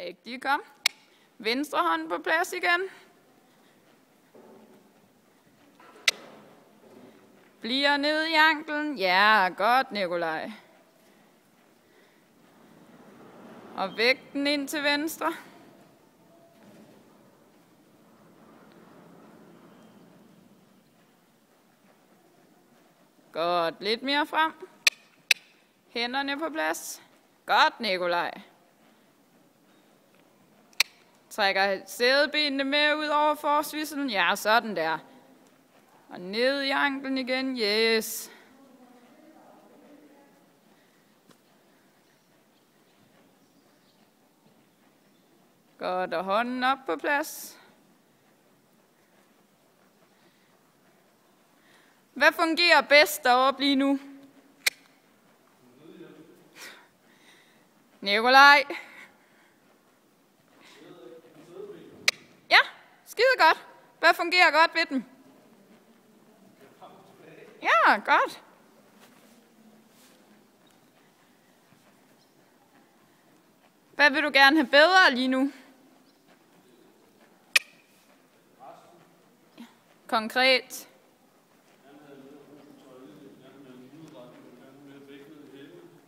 Rigtig, kom. Venstre hånd på plads igen. Bliver ned i anklen. Ja, godt, Nikolaj. Og vægten ind til venstre. Godt, lidt mere frem. Hænderne på plads. Godt, Nikolaj. Trækker sædebenene med ud over forsvisselen. Ja, sådan der. Og ned i anklen igen. Yes. Godt, og hånden op på plads. Hvad fungerer bedst deroppe lige nu? Nikolaj. Ja, skide godt. Hvad fungerer godt ved dem? Ja, godt. Hvad vil du gerne have bedre lige nu? Konkret.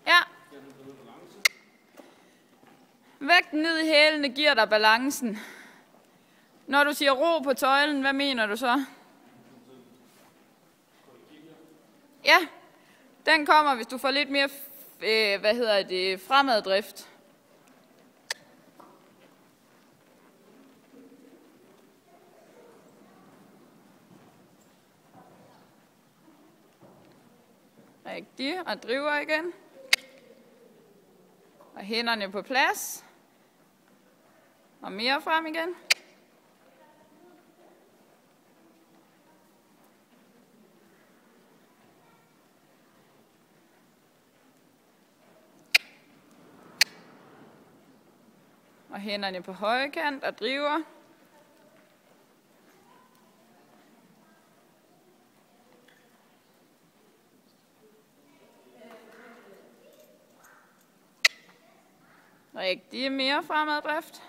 Ja. Vægten ned i hælene giver dig balancen. Når du siger ro på tøjlen, hvad mener du så? Ja, den kommer, hvis du får lidt mere fremaddrift. Rigtig, og driver igen. Og hænderne på plads. Og mere frem igen. Og hænderne på højkant og driver. Rigtig, mere fremaddrift.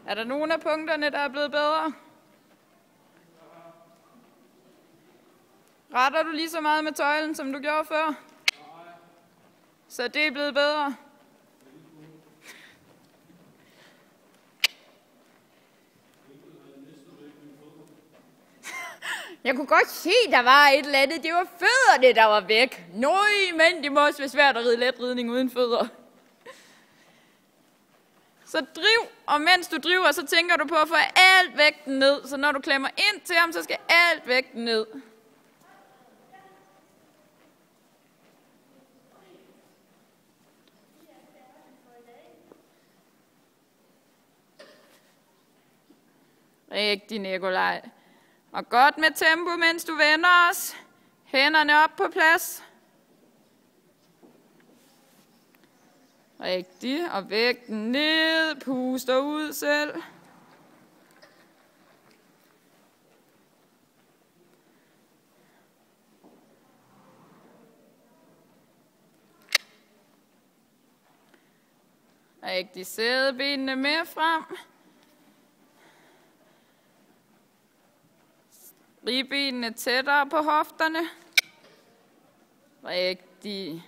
Er der nogle af punkterne, der er blevet bedre? Retter du lige så meget med tøjlen, som du gjorde før? Så det er blevet bedre. Jeg kunne godt se, der var et eller andet. Det var fødderne, der var væk. Nøj, men det må også være svært at ride letridning uden fødder. Så driv, og mens du driver, så tænker du på at få alt vægten ned. Så når du klemmer ind til ham, så skal alt vægten ned. Rigtig, Nikolaj. Og godt med tempo, mens du vender os. Hænderne op på plads. Rigtig, og vægten ned. Puster ud selv. Rigtig, sædebenene med frem. Ribbenene tættere på hofterne. Rigtig.